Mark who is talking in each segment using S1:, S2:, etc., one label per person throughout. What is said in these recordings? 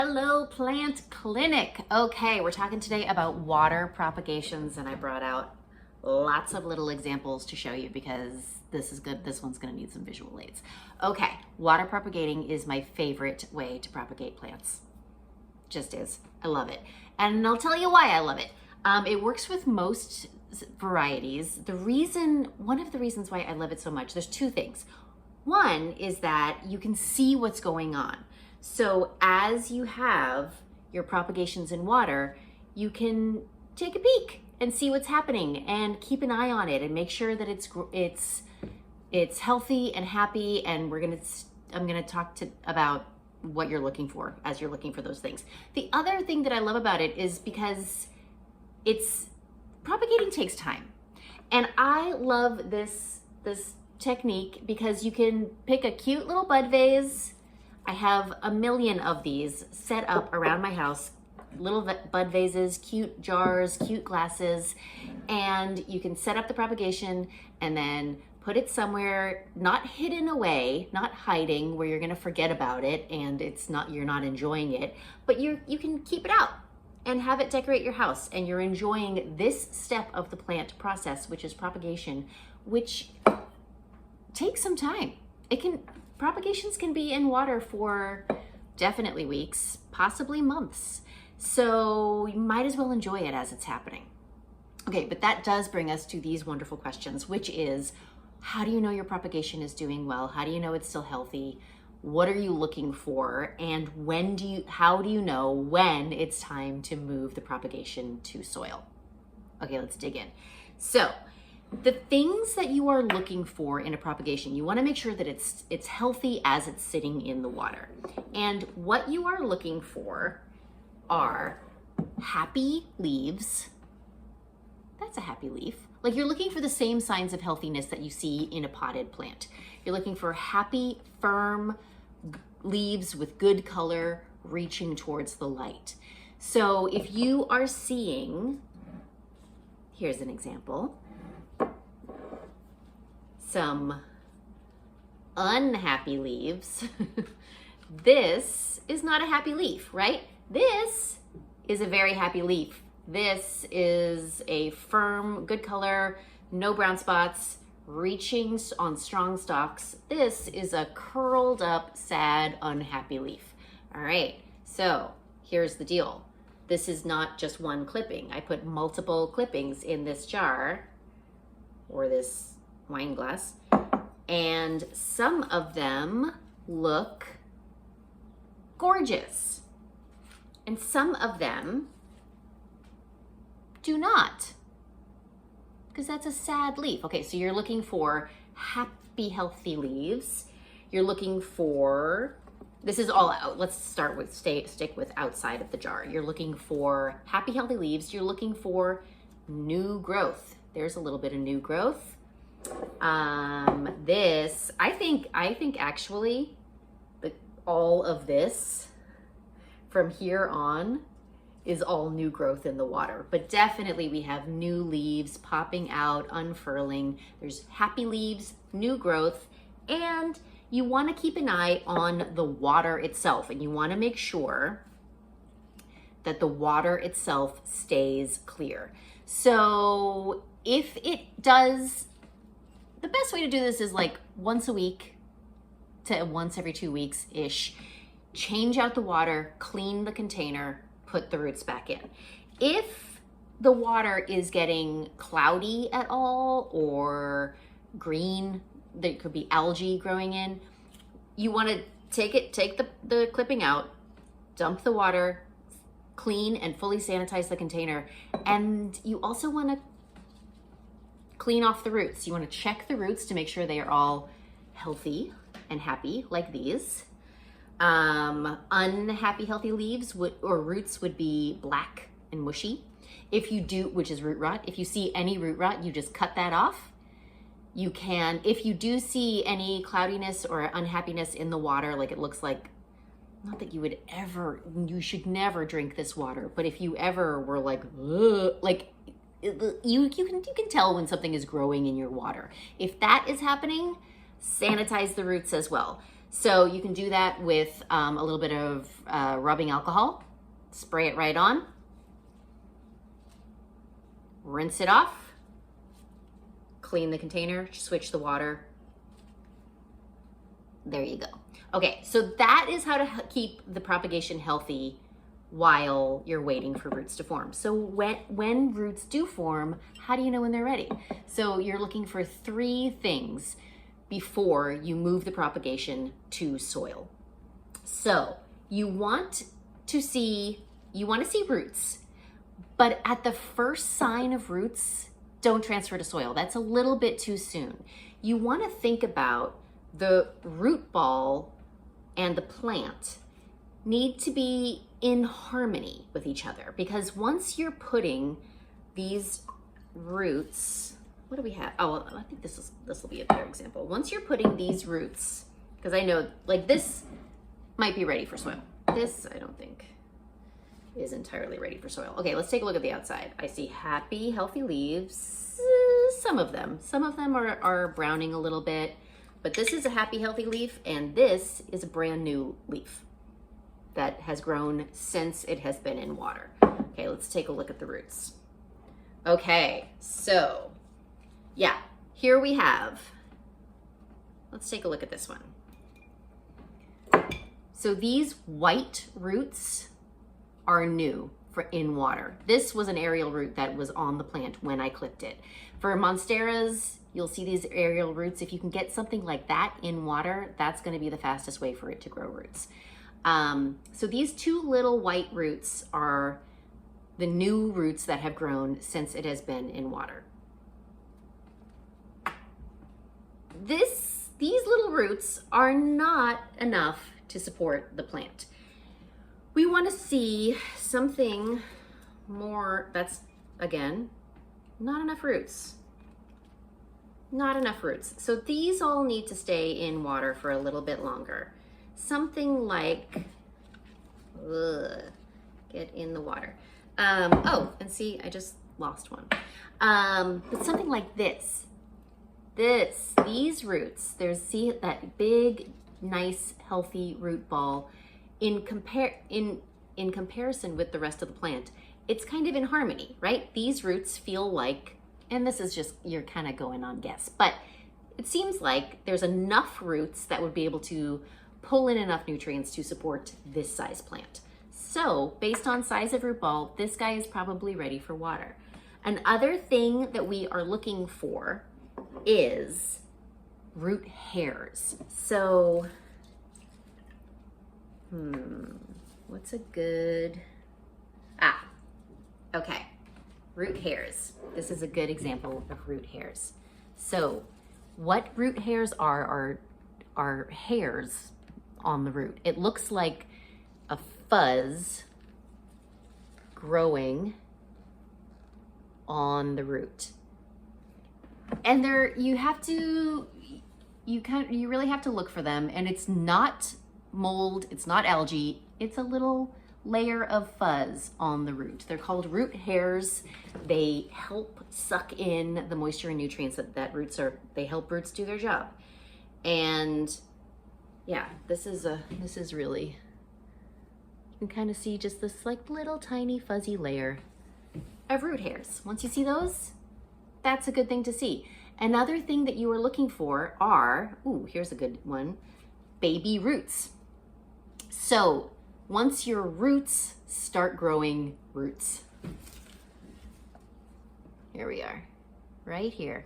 S1: Hello, Plant Clinic. Okay, we're talking today about water propagations, and I brought out lots of little examples to show you because this is good. This one's going to need some visual aids. Okay, water propagating is my favorite way to propagate plants. Just is. I love it. And I'll tell you why I love it. It works with most varieties. One of the reasons why I love it so much, there's two things. One is that you can see what's going on. So as you have your propagations in water, you can take a peek and see what's happening and keep an eye on it and make sure that it's healthy and happy. And I'm gonna talk about what you're looking for as you're looking for those things. The other thing that I love about it is because propagating takes time. And I love this technique because you can pick a cute little bud vase. I have a million of these set up around my house, little bud vases, cute jars, cute glasses, and you can set up the propagation and then put it somewhere, not hidden away, not hiding where you're gonna forget about it and you're not enjoying it, but you can keep it out and have it decorate your house, and you're enjoying this step of the plant process, which is propagation, which takes some time. Propagations can be in water for definitely weeks, possibly months. So you might as well enjoy it as it's happening. Okay, but that does bring us to these wonderful questions, which is, how do you know your propagation is doing well? How do you know it's still healthy? What are you looking for? And how do you know when it's time to move the propagation to soil? Okay, let's dig in. So, the things that you are looking for in a propagation, you want to make sure that it's healthy as it's sitting in the water. And what you are looking for are happy leaves. That's a happy leaf. Like, you're looking for the same signs of healthiness that you see in a potted plant. You're looking for happy, firm leaves with good color reaching towards the light. So if you are seeing, here's an example, some unhappy leaves, this is not a happy leaf, right? This is a very happy leaf. This is a firm, good color, no brown spots, reaching on strong stalks. This is a curled up, sad, unhappy leaf. All right, so here's the deal. This is not just one clipping. I put multiple clippings in this jar or this wine glass, and some of them look gorgeous and some of them do not, because that's a sad leaf. Okay, so you're looking for happy, healthy leaves. You're looking for, this is all out. Let's start with, stick with outside of the jar. You're looking for happy, healthy leaves. You're looking for new growth. There's a little bit of new growth. I think actually all of this from here on is all new growth in the water, but definitely we have new leaves popping out, unfurling. There's happy leaves, new growth, and you want to keep an eye on the water itself, and you want to make sure that the water itself stays clear. So if it does, the best way to do this is like once a week to once every 2 weeks-ish. Change out the water, clean the container, put the roots back in. If the water is getting cloudy at all or green, there could be algae growing in, you want to take the clipping out, dump the water, clean and fully sanitize the container, and you also want to clean off the roots. You want to check the roots to make sure they are all healthy and happy, like these. Unhappy, healthy leaves or roots would be black and mushy. Which is root rot. If you see any root rot, you just cut that off. If you do see any cloudiness or unhappiness in the water, like it looks like, not that you should never drink this water, but if you ever were like, ugh, like you can tell when something is growing in your water. If that is happening, sanitize the roots as well. So you can do that with a little bit of rubbing alcohol, spray it right on, rinse it off, clean the container, switch the water. There you go. Okay, so that is how to keep the propagation healthy while you're waiting for roots to form. So when roots do form, how do you know when they're ready? So you're looking for 3 things before you move the propagation to soil. So you want to see roots, but at the first sign of roots, don't transfer to soil. That's a little bit too soon. You want to think about the root ball and the plant need to be in harmony with each other, because once you're putting these roots, what do we have? Oh, I think this will be a better example. Once you're putting these roots, because I know like this might be ready for soil. This I don't think is entirely ready for soil. Okay, let's take a look at the outside. I see happy, healthy leaves. Some of them are browning a little bit, but this is a happy, healthy leaf, and this is a brand new leaf that has grown since it has been in water. Okay, let's take a look at the roots. Okay, so yeah, here we have, let's take a look at this one. So these white roots are new for in water. This was an aerial root that was on the plant when I clipped it. For monsteras, you'll see these aerial roots. If you can get something like that in water, that's gonna be the fastest way for it to grow roots. So these 2 little white roots are the new roots that have grown since it has been in water. These little roots are not enough to support the plant. We want to see something more. That's, again, not enough roots. Not enough roots. So these all need to stay in water for a little bit longer. Something like, get in the water. Oh, and see, I just lost one. But something like this. These roots, see that big, nice, healthy root ball. In comparison with the rest of the plant, it's kind of in harmony, right? These roots feel like, and this is just, you're kind of going on guess, but it seems like there's enough roots that would be able to pull in enough nutrients to support this size plant. So based on size of root ball, this guy is probably ready for water. Another thing that we are looking for is root hairs. So, what's a good, okay, root hairs. This is a good example of root hairs. So what root hairs are hairs on the root. It looks like a fuzz growing on the root. And you really have to look for them, and it's not mold, it's not algae, it's a little layer of fuzz on the root. They're called root hairs. They help suck in the moisture and nutrients they help roots do their job. And yeah, this is really, you can kind of see just this like little tiny fuzzy layer of root hairs. Once you see those, that's a good thing to see. Another thing that you are looking for are, here's a good one, baby roots. So once your roots start growing roots, here we are, right here.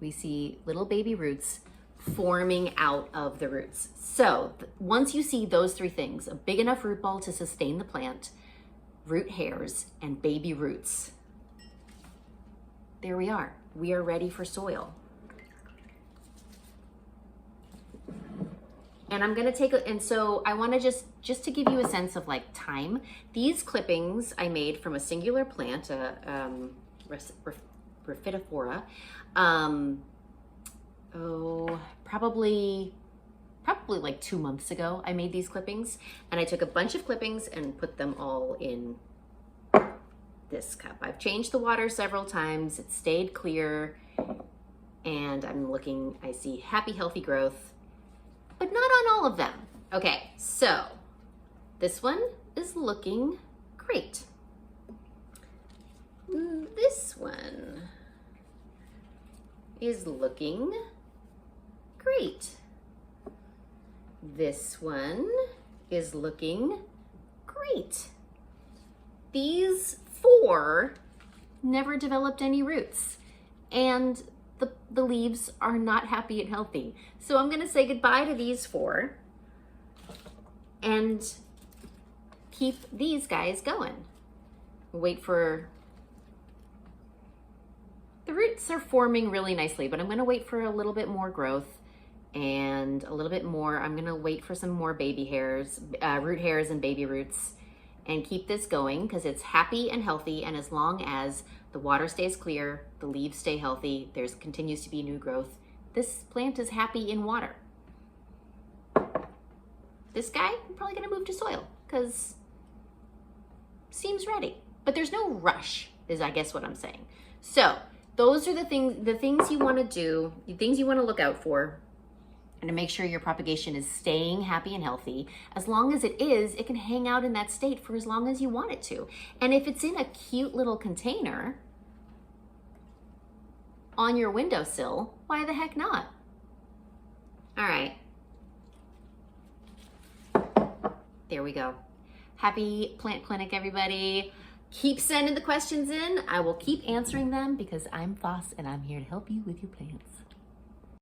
S1: We see little baby roots forming out of the roots. So once you see those 3 things, a big enough root ball to sustain the plant, root hairs, and baby roots, there we are. We are ready for soil. And I'm gonna and so I wanna just to give you a sense of like time, these clippings I made from a singular plant, Rhaphidophora, probably like 2 months ago, I made these clippings, and I took a bunch of clippings and put them all in this cup. I've changed the water several times. It stayed clear. And I see happy, healthy growth, but not on all of them. Okay, so this one is looking great. This one is looking great. This one is looking great. These 4 never developed any roots, and the leaves are not happy and healthy. So I'm gonna say goodbye to these 4 and keep these guys going. Wait for, the roots are forming really nicely, but I'm gonna wait for a little bit more growth and a little bit more. I'm gonna wait for some more baby hairs, root hairs and baby roots, and keep this going because it's happy and healthy. And as long as the water stays clear, the leaves stay healthy, there's continues to be new growth, this plant is happy in water. This guy, I'm probably gonna move to soil because seems ready, but there's no rush is I guess what I'm saying. So those are the things you wanna do, the things you wanna look out for, and to make sure your propagation is staying happy and healthy. As long as it is, it can hang out in that state for as long as you want it to. And if it's in a cute little container on your windowsill, why the heck not? All right. There we go. Happy Plant Clinic, everybody. Keep sending the questions in. I will keep answering them because I'm Foss and I'm here to help you with your plants.